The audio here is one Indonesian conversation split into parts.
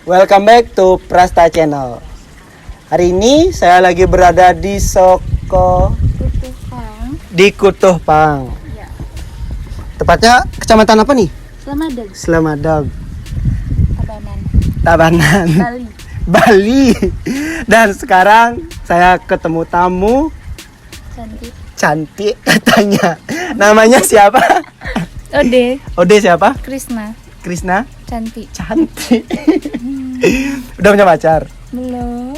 Welcome back to Prasta Channel. Hari ini saya lagi berada di Kutuh Pang. Ya. Tepatnya kecamatan apa nih? Selamadeg. Tabanan. Bali. Dan sekarang saya ketemu tamu cantik katanya. Namanya siapa? Ode siapa? Krisna. Cantik. Udah punya pacar? Belum.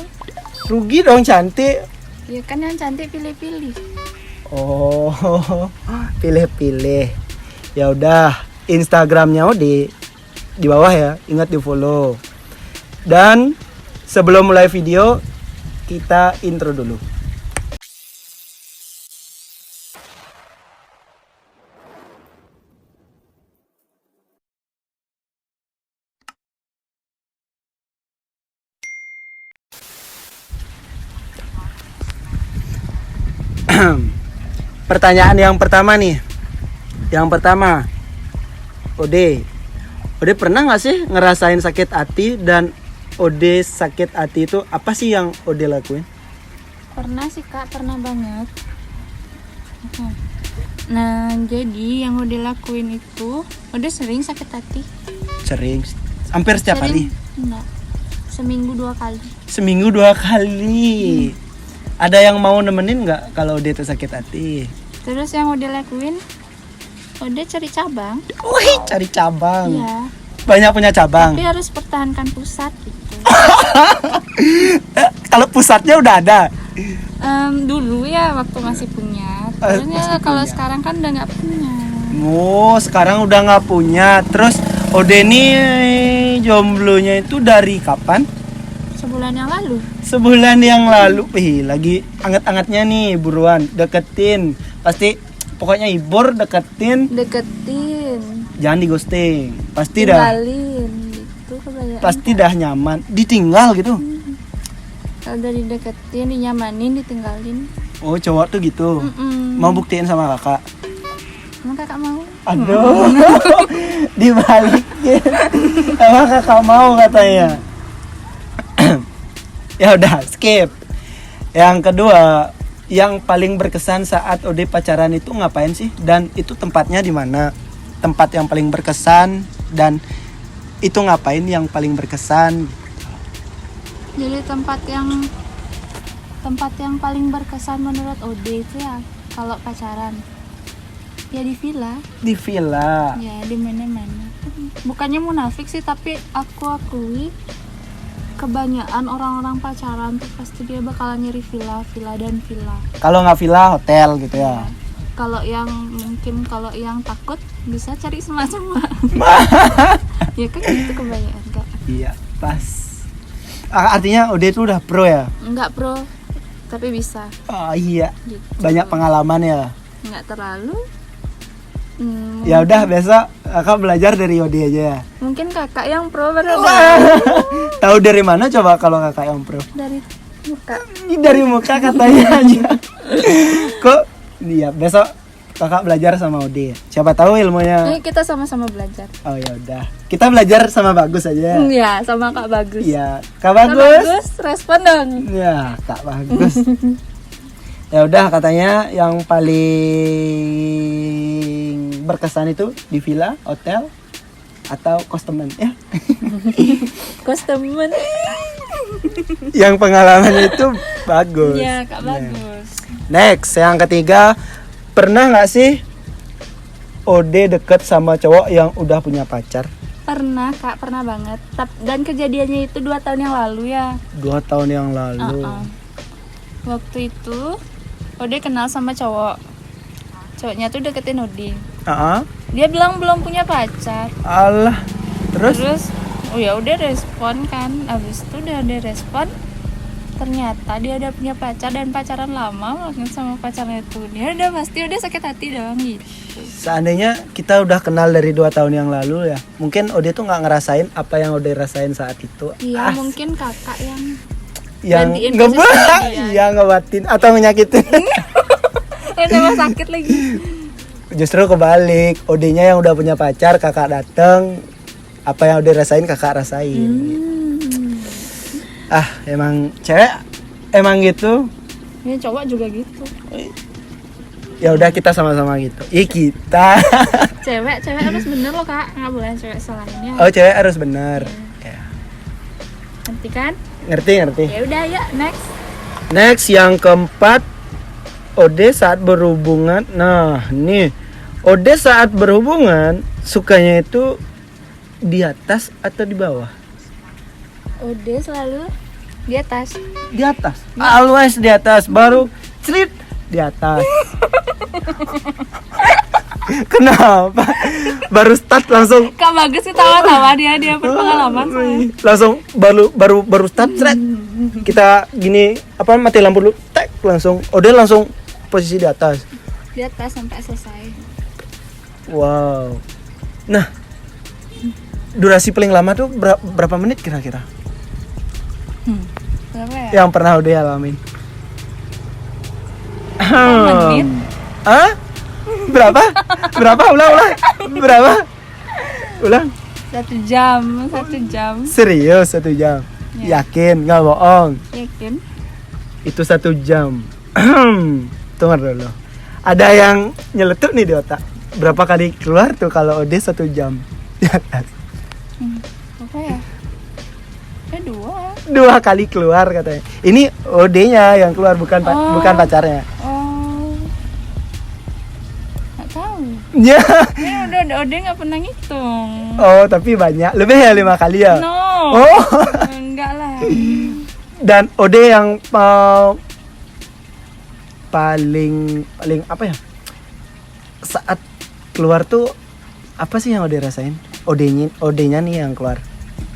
Rugi dong cantik. Ya kan yang cantik pilih-pilih. Oh, pilih-pilih. Ya udah, Instagramnya di bawah ya. Ingat di follow. Dan sebelum mulai video, kita intro dulu. Pertanyaan yang pertama nih. Yang pertama, Ode pernah nggak sih ngerasain sakit hati? Dan Ode sakit hati itu apa sih yang Ode lakuin? Pernah sih Kak, pernah banget. Nah, jadi yang udah lakuin itu, udah sering sakit hati. Sering, hampir setiap hari? Enggak, seminggu 2 kali. Seminggu 2 kali. Ada yang mau nemenin nggak kalau Ode itu sakit hati? Terus yang udah lakuin, udah cari cabang. Wih, cari cabang. Iya. Banyak punya cabang. Tapi harus pertahankan pusat gitu. Kalau pusatnya udah ada. Dulu ya waktu masih punya. Terusnya kalau sekarang kan udah nggak punya. Oh, sekarang udah nggak punya. Terus Ode nih jomblonya itu dari kapan? Sebulan yang lalu. Sebulan yang lalu. Lagi anget-angetnya nih, buruan deketin. Pasti pokoknya hibur, deketin. Jangan di ghosting. Pasti tinggalin gitu kebanyakan. Pasti dah nyaman. Ditinggal gitu. Kalau udah dideketin, dinyamanin, ditinggalin. Oh, cowok tuh gitu. Mau buktiin sama kakak? Emang kakak mau? Aduh. Dibalikin. Emang kakak mau katanya. Ya udah, skip. Yang kedua, yang paling berkesan saat Ode pacaran itu ngapain sih? Dan itu tempatnya di mana? Tempat yang paling berkesan dan itu ngapain yang paling berkesan? Jadi tempat yang paling berkesan menurut Ode itu ya kalau pacaran ya di villa. Di villa. Ya di mana-mana. Bukannya munafik sih, tapi aku akui kebanyakan orang-orang pacaran tuh pasti dia bakalan nyari villa. Kalau nggak villa, hotel gitu ya. Kalau yang takut bisa cari semua. Ya kan gitu kebanyakan Kak. Iya, pas. Artinya Ode itu udah pro ya? Enggak pro, tapi bisa. Oh iya. Gitu. Banyak pengalaman ya. Enggak terlalu. Ya udah, besok kakak belajar dari Ode aja ya. Mungkin kakak yang pro baru. Tahu dari mana coba kalau kakak yang pro? Dari muka. Dari muka katanya aja. Kok? Iya, besok kakak belajar sama Ode. Siapa tahu ilmunya. Ini kita sama-sama belajar. Oh ya udah. Kita belajar sama Bagus aja. Iya, sama Kak Bagus. Iya, Kak Bagus. Respon dong. Ya, Kak Bagus. Ya udah, katanya yang paling berkesan itu di villa, hotel, atau kostemen ya. Kostemen. Yang pengalaman itu bagus. Iya, Kak Bagus. Next, yang ketiga, pernah nggak sih Ode deket sama cowok yang udah punya pacar? Pernah Kak, pernah banget. Dan kejadiannya itu 2 tahun yang lalu ya. 2 tahun yang lalu. Waktu itu Ode kenal sama cowok. Cowoknya tuh deketin Ode. Dia bilang belum punya pacar. Alah, terus oh ya udah respon kan. Abis itu udah ada respon. Ternyata dia udah punya pacar dan pacaran lama banget sama pacarnya itu. Dia udah pasti udah sakit hati dong gitu. Seandainya kita udah kenal dari 2 tahun yang lalu ya, mungkin Ode tuh nggak ngerasain apa yang Ode rasain saat itu. Iya, mungkin kakak yang ngebatin atau menyakitin. Tambah sakit lagi. Justru kebalik, Ode-nya yang udah punya pacar, kakak dateng, apa yang Ode rasain kakak rasain. Emang cewek emang gitu. Ini cowok juga gitu. Ya udah kita sama-sama gitu. Kita. Cewek harus bener loh kak, nggak boleh cewek selainnya. Oh, cewek harus benar. Ya. Nanti kan? Ngerti. Ya udah ya next. Next yang keempat, Ode saat berhubungan. Nah, nih. Ode saat berhubungan sukanya itu di atas atau di bawah? Ode selalu di atas. Di atas. Always di atas. Baru cerit di atas. Kenapa? Baru start langsung Kak Bagus sih tawa-tawa dia berpengalaman soalnya. langsung baru start cerit. Kita gini mati lampu dulu. Tek langsung. Ode langsung posisi di atas. Di atas sampai selesai. Wow. Nah, durasi paling lama tuh berapa menit kira-kira? Berapa ya? Yang pernah udah alamin? Menit? Hah? Berapa? Ulang. Berapa? Ulang. 1 jam. Serius 1 jam? Ya. Yakin? Nggak bohong? Yakin? Itu 1 jam. Tunggu dulu. Ada yang nyeletuk nih di otak. Berapa kali keluar tuh kalau Ode 1 jam di atas? Apa ya? 2. 2 kali keluar katanya. Ini Ode-nya yang keluar bukan bukan pacarnya. Oh. Nggak tahu. Ya. Ini udah nggak pernah ngitung. Oh, tapi banyak. Lebih ya 5 kali ya? No. Oh. Enggak lah. Dan Ode yang paling apa ya? Saat keluar tuh apa sih yang Ode rasain? Odenya nih yang keluar.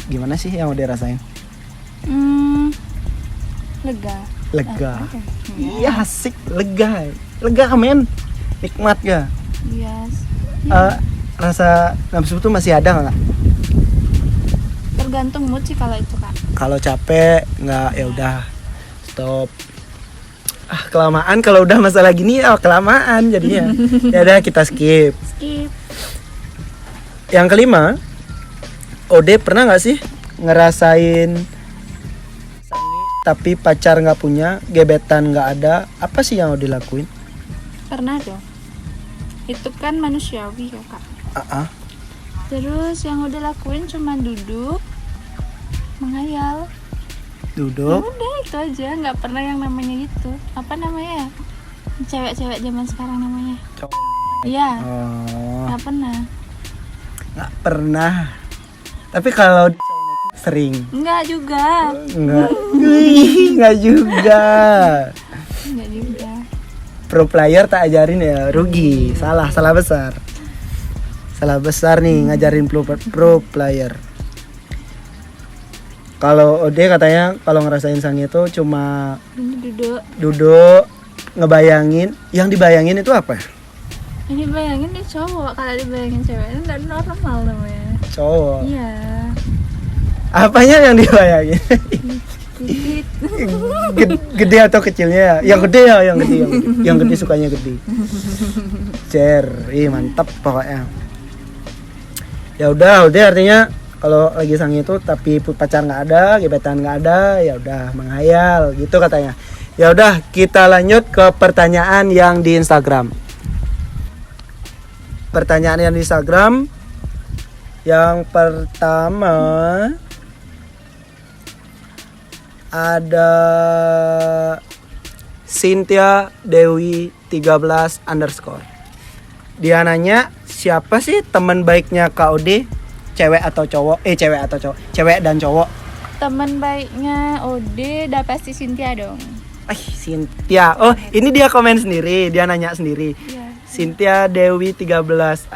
Gimana sih yang Ode rasain? Lega. Iya, asik, lega. Lega men. Nikmat ya. Yes. Rasa nafsu tuh masih ada nggak? Tergantung mood sih kalau itu kak. Kalau capek nggak, ya udah stop. Kelamaan kalau udah masalah gini kelamaan jadinya. Ya udah kita skip. Yang kelima, Ode pernah nggak sih ngerasain tapi pacar nggak punya, gebetan nggak ada, apa sih yang Ode lakuin? Pernah dong. Itu kan manusiawi ya kak. Terus yang udah lakuin cuma duduk, menghayal. Duduk. Udah itu aja, nggak pernah yang namanya gitu. Apa namanya ya? Cewek-cewek zaman sekarang namanya. Iya. Oh. Nggak pernah. Nggak pernah. Tapi kalau sering. Nggak juga. Nggak. Nggak juga. Nggak juga. Pro player tak ajarin ya, rugi. Salah besar. Salah besar nih ngajarin pro player. Kalau Ode katanya kalau ngerasain sange itu cuma duduk ngebayangin. Yang dibayangin itu apa? Ini bayangin dia cowok, kalau dibayangin cewek itu nggak normal namanya. Cowok. Iya. Apanya yang dibayangin? Titit. Gede atau kecilnya? Yang gede ya, yang gede sukanya gede. Mantap pokoknya. Ya udah artinya kalau lagi sange itu tapi pacar nggak ada, gebetan nggak ada, ya udah menghayal gitu katanya. Ya udah kita lanjut ke pertanyaan yang di Instagram. Pertanyaan yang di Instagram yang pertama ada Cynthia Dewi 13 _. Dia nanya, siapa sih teman baiknya Kak Ode? Cewek atau cowok? Cewek dan cowok. Teman baiknya Ode udah pasti Cynthia dong. Cynthia. Oh, ini dia komen sendiri, dia nanya sendiri. Iya. Cynthia Dewi 13 _.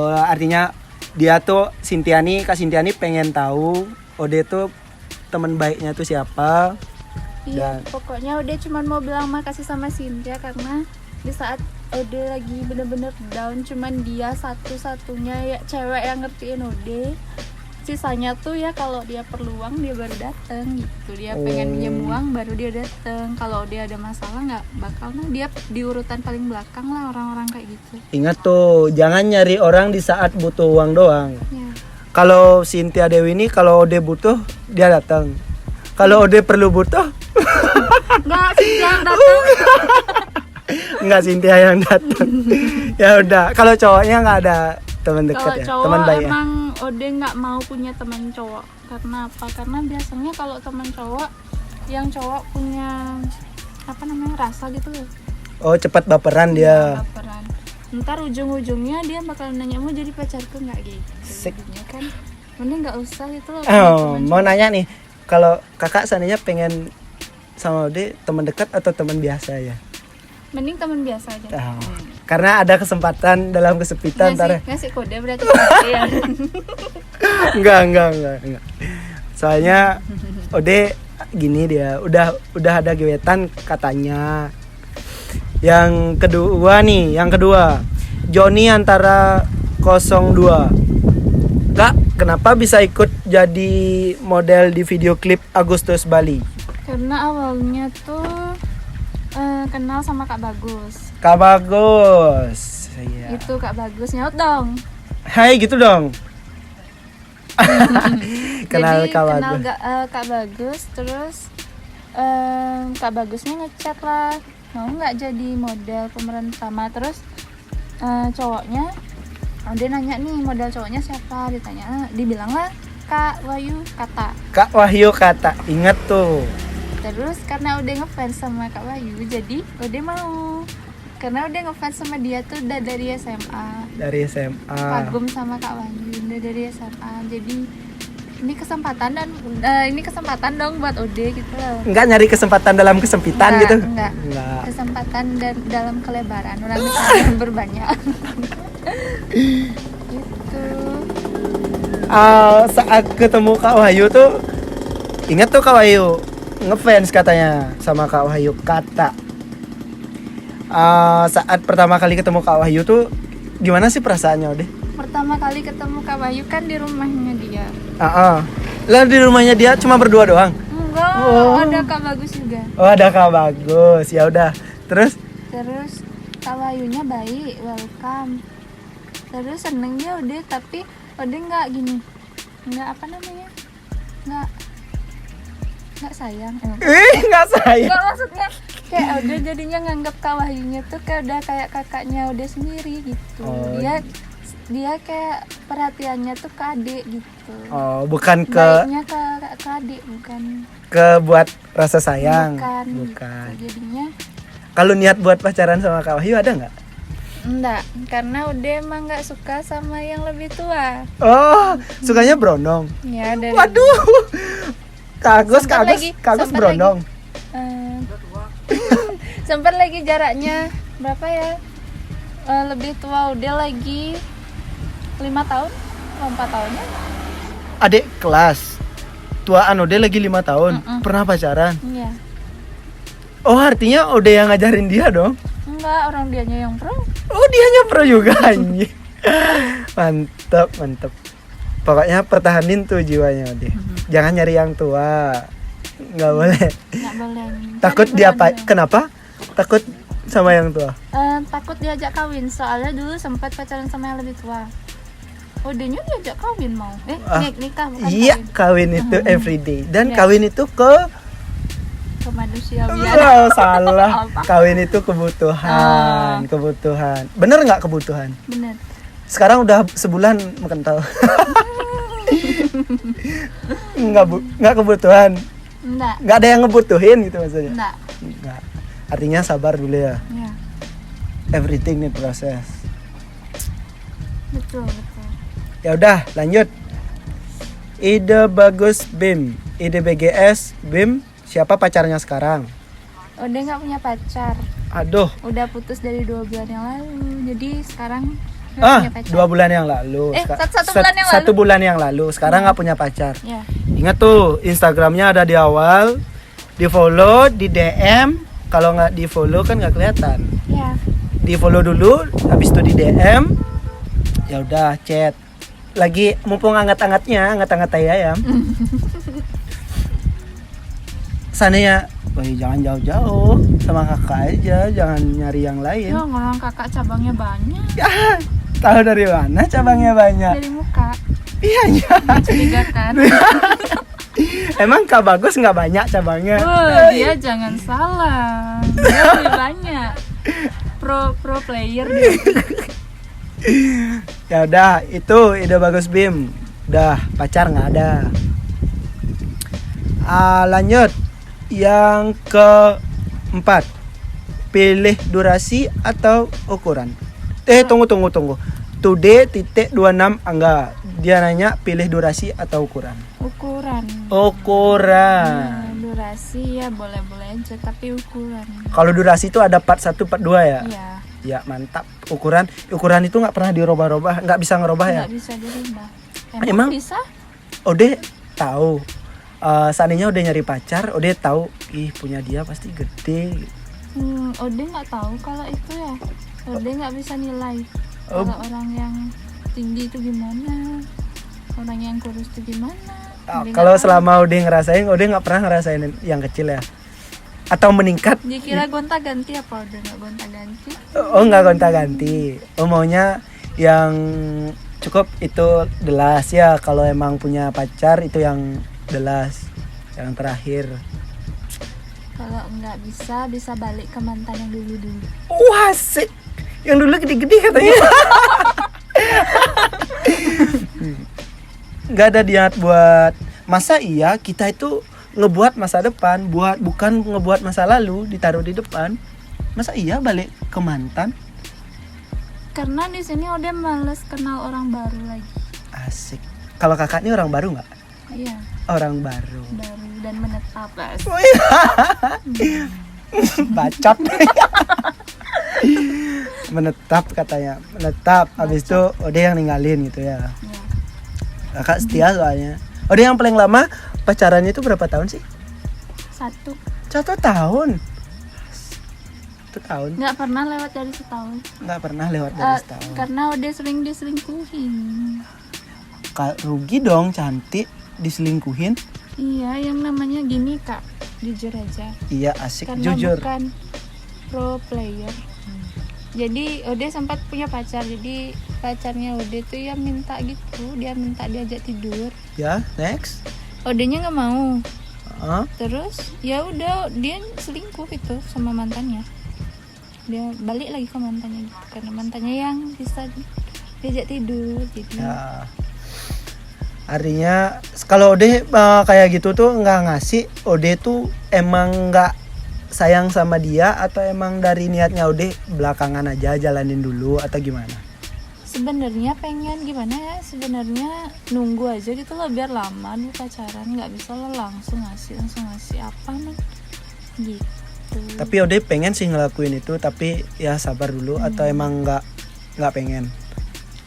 Artinya dia tuh Kak Cynthia nih pengen tahu Ode tuh teman baiknya tuh siapa. Iya, pokoknya Ode cuma mau bilang makasih sama Cynthia karena di saat Ode lagi bener-bener down cuman dia satu-satunya ya cewek yang ngertiin Ode. Sisanya tuh ya kalau dia perlu uang dia baru dateng gitu. Dia pengen pinjam uang baru dia dateng. Kalau dia ada masalah nggak bakal dia di urutan paling belakang lah orang-orang kayak gitu. Ingat tuh, jangan nyari orang di saat butuh uang doang. Ya. Kalau Cynthia Dewi ini kalau Ode butuh dia datang. Kalau Ode perlu butuh, Enggak sih yang datang. enggak Cynthia yang datang. Ya udah, kalau cowoknya nggak ada teman dekat Kalau ya, cowok teman baik ya. emang Ode nggak mau punya teman cowok. Karena apa? Karena biasanya kalau teman cowok, yang cowok punya apa namanya rasa gitu loh. Oh, cepat baperan dia. Baperan. Ntar ujung-ujungnya dia bakal nanya mau jadi pacarku nggak gitu. Sik. Jadinya kan mending nggak usah itu loh. Oh, mau nanya nih, kalau kakak seandainya pengen sama Ode teman dekat atau teman biasa ya? Mending teman biasa aja. Oh, karena ada kesempatan dalam kesepitan ntar. Ngasih kode berarti ya. Enggak. Soalnya Ode gini dia, udah ada gebetan katanya. Yang kedua, Joni antara 02. Kak, kenapa bisa ikut jadi model di video klip Agustus Bali? Karena awalnya tuh kenal sama Kak Bagus. Kak Bagus. Iya. Itu Kak Bagus nyaut dong. Hai gitu dong. Kenal Jadi Kak kenal Bagus. Kak Bagus, terus Kak Bagusnya ngechat lah, mau nggak jadi model pemeran utama. Terus cowoknya, dia nanya nih model cowoknya siapa, dibilang lah Kak Wahyu Kata. Kak Wahyu Kata, inget tuh. Terus karena udah ngefans sama Kak Wahyu, jadi udah mau. Karena udah ngefans sama dia tuh udah dari SMA. Dari SMA. Kagum sama Kak Wahyu udah dari SMA. Jadi ini kesempatan dong buat Ode gitu loh. Enggak nyari kesempatan dalam kesempitan Enggak, gitu. enggak. Enggak. Kesempatan dalam kelebaran orang bisa berbanyak. Gitu. Saat ketemu Kak Wahyu tuh, ingat tuh Kak Wahyu ngefans katanya sama Kak Wahyu Kata. Saat pertama kali ketemu Kak Wahyu tuh gimana sih perasaannya Ode? Pertama kali ketemu Kak Wahyu kan di rumahnya dia. Lah di rumahnya dia cuma berdua doang. Enggak, Oh. ada Kak Bagus juga. Oh, ada Kak Bagus. Ya udah. Terus Kak Wahyunya baik, welcome. Terus seneng dia Ode, tapi Ode nggak gini, nggak apa namanya, nggak sayang. enggak sayang. Nggak, maksudnya kayak Ode jadinya nganggap Kak Wahyunya tuh kayak udah kayak kakaknya Ode sendiri gitu. Oh. Dia kayak perhatiannya tuh ke adik gitu. Oh, bukan ke Baiknya ke adik, bukan buat rasa sayang. bukan. Bukan. Gitu. Jadinya Kalau niat buat pacaran sama Kak Wahyu ada nggak? enggak, karena Ode emang nggak suka sama yang lebih tua. Oh, sukanya brondong. Ya dari Waduh. Kak Agus Sempat brondong. sempat lagi jaraknya berapa ya, lebih tua udah lagi 5 tahun 4 tahunnya. Adik kelas. Tuaan Ode lagi 5 tahun. Pernah pacaran? Iya. Oh, artinya Ode yang ngajarin dia dong. Enggak, orang dianya yang pro. Oh, dianya pro juga anjing. Mantap. Pokoknya pertahanin tuh jiwanya Ode. Jangan nyari yang tua. Nggak boleh. Nggak boleh. Takut Tadi dia pernah apa? Kenapa? Takut sama yang tua. takut diajak kawin, soalnya dulu sempat pacaran sama yang lebih tua. Udahnya diajak kawin mau. Nikah bukan Iya, kawin. kawin itu everyday. Dan Iya. kawin itu Ke manusiawian. Oh, salah. Apa? Kawin itu kebutuhan. Bener nggak kebutuhan? Bener. Sekarang udah sebulan mengental. Nggak kebutuhan. Enggak. Nggak ada yang ngebutuhin gitu maksudnya. Enggak. Nggak. Artinya sabar dulu ya. Ya, Everything need proses. betul. Ya udah, lanjut. Ide bagus BIM. Ide BGS BIM. Siapa pacarnya sekarang? Udah nggak punya pacar. Aduh. Udah putus dari 2 bulan yang lalu. Jadi sekarang nggak punya pacar. 2 bulan yang lalu. Satu bulan yang lalu. Sekarang nggak punya pacar. Ya. Ingat tuh, Instagramnya ada di awal. Di follow, di DM. Kalau nggak di follow kan nggak kelihatan. Ya. Di follow dulu, habis itu di DM. Ya udah, chat. Lagi mumpung hangat-hangatnya, hangat-hangat tai ayam. Sananya, woi jangan jauh-jauh, sama kakak aja, jangan nyari yang lain. Ya, orang kakak cabangnya banyak. Ya, tahu dari mana cabangnya banyak? Dari muka. Iya, iya. Mencurigakan. Emang Kak Bagus nggak banyak cabangnya? Dia jangan salah. Dia lebih banyak. Pro player dia. Ya udah, itu ide bagus Bim. Udah, pacar nggak ada. Lanjut yang keempat, pilih durasi atau ukuran. Tunggu. Today titik 26 enggak. Dia nanya pilih durasi atau ukuran. Ukuran. Ukuran. Durasi ya boleh-boleh aja, tapi ukuran. Kalau durasi itu ada part 1, part 2 ya? Iya. Ya mantap. Ukuran itu nggak pernah dirubah-rubah, nggak bisa ngerubah ya? Nggak bisa dirubah. Emang? Bisa? Ode tahu. Seandainya Ode nyari pacar, Ode tahu, ih punya dia pasti gede. Ode nggak tahu kalau itu ya. Ode nggak bisa nilai. Kalau orang yang tinggi itu gimana, orang yang kurus itu gimana. Kalau selama Ode ngerasain, Ode nggak pernah ngerasain yang kecil ya? Atau meningkat? Dikira gonta-ganti apa Ode nggak gonta-ganti? Oh nggak gonta-ganti. Oh maunya yang cukup itu delas ya. Kalau emang punya pacar itu yang delas, yang terakhir. Kalau nggak bisa balik ke mantan yang dulu. Wah asik. Yang dulu gede-gede katanya. Nggak ada niat buat masa iya kita itu ngebuat masa depan, bukan ngebuat masa lalu ditaruh di depan. Masa iya balik ke mantan? Karena di sini udah males kenal orang baru lagi. Asik. Kalau kakak ini orang baru nggak? Iya. Orang baru Dan menetap. Bacot. Menetap katanya. Menetap. Habis itu Ode yang ninggalin gitu ya. Ya. Kakak setia soalnya. Ode yang paling lama pacarannya itu berapa tahun sih? 1 tahun. 1 tahun. Nggak pernah lewat dari setahun. Nggak pernah lewat dari setahun. Karena udah sering diselingkuhin. Rugi dong, cantik diselingkuhin. Iya, yang namanya gini Kak, jujur aja. Iya asik. Karena jujur. bukan pro player. Jadi Ode sempat punya pacar. Jadi pacarnya Ode tuh ya minta gitu, dia minta diajak tidur. Ya next. Odenya nggak mau. Huh? Terus ya udah dia selingkuh itu sama mantannya. Dia balik lagi ke mantannya gitu, karena mantannya yang bisa diajak tidur. Jadi Ya. Artinya kalau Ode kayak gitu tuh nggak ngasih, Ode tuh emang nggak sayang sama dia atau emang dari niatnya Ode belakangan aja jalanin dulu atau gimana? sebenarnya pengen gimana ya, sebenarnya nunggu aja gitu loh biar lama dulu pacaran, nggak bisa lo langsung ngasih apa man gitu. Tapi Ode pengen sih ngelakuin itu, tapi ya sabar dulu atau emang nggak pengen?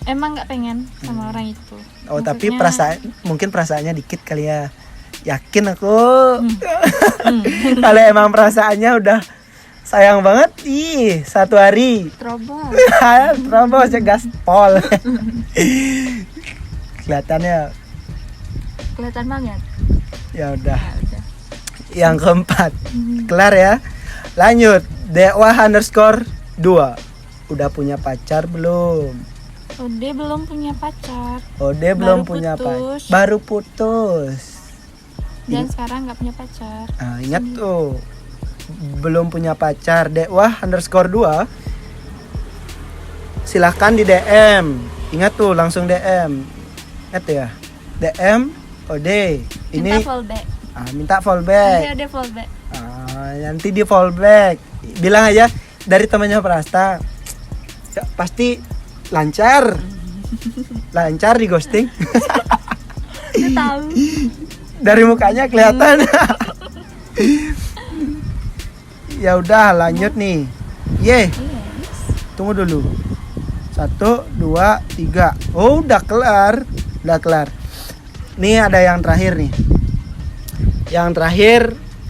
Emang nggak pengen sama orang itu. Oh tapi mungkin perasaannya dikit kali ya. Yakin aku. Kalau emang perasaannya udah sayang banget, 1 hari Trouble. terobos ya gaspol. Kelihatan banget. Ya udah. Ya udah. Yang keempat kelar ya. Lanjut, Dewa_2 udah punya pacar belum? Ode belum punya pacar. Ode belum punya pacar, baru putus. Dan sekarang nggak punya pacar. Ingat tuh, belum punya pacar. Dewa_2 silahkan di DM. Ingat tuh, langsung DM. Ingat ya, DM Ode. Ini Minta fallback. minta fallback. Nanti Ode fallback. Nanti di fallback. Bilang aja dari temannya Prasta. Ya, pasti lancar di ghosting. Dia tahu. Dari mukanya kelihatan. Ya udah lanjut nih. Yes. Tunggu dulu. 1, 2, 3. Oh udah kelar. Nih ada yang terakhir nih. Yang terakhir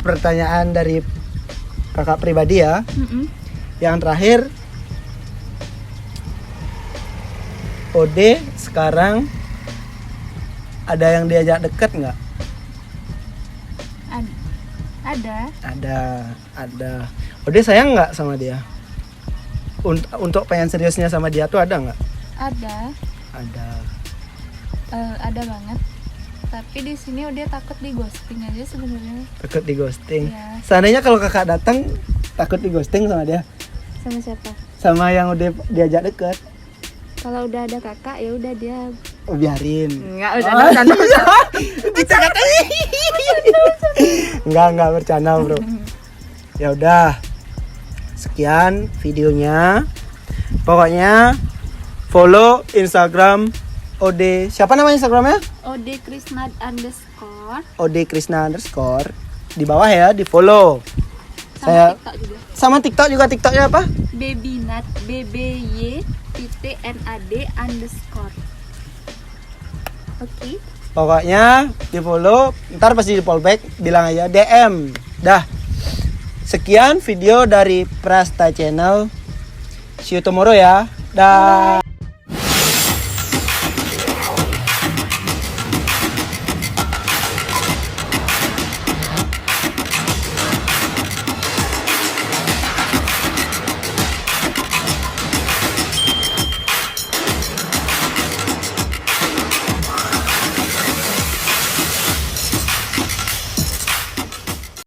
pertanyaan dari kakak pribadi ya. Yang terakhir, Ode sekarang ada yang diajak deket nggak? Ada. Ode sayang nggak sama dia? Untuk pengen seriusnya sama dia tuh ada nggak? Ada Ada. ada banget. Tapi di sini udah takut di ghosting aja sebenarnya. Takut di ghosting. Iya. Seandainya kalau kakak datang takut di ghosting sama dia, Sama siapa? sama yang udah diajak deket. Kalau udah ada kakak ya udah dia. Oh, biarin. Enggak, udah Oh, ada. Kita katanya. Enggak bercanda, Bro. Ya udah. Sekian videonya. Pokoknya follow Instagram Ode. Siapa nama Instagramnya? Ode Krisna _ Ode Krisna _ di bawah ya, di follow. sama Saya TikTok juga. sama TikTok juga. TikToknya apa? Babynat BBY NAD _ Oke. Pokoknya di follow. Ntar pasti di fallback, bilang aja DM. Dah. Sekian video dari Prasta Channel. See you tomorrow ya. Dah.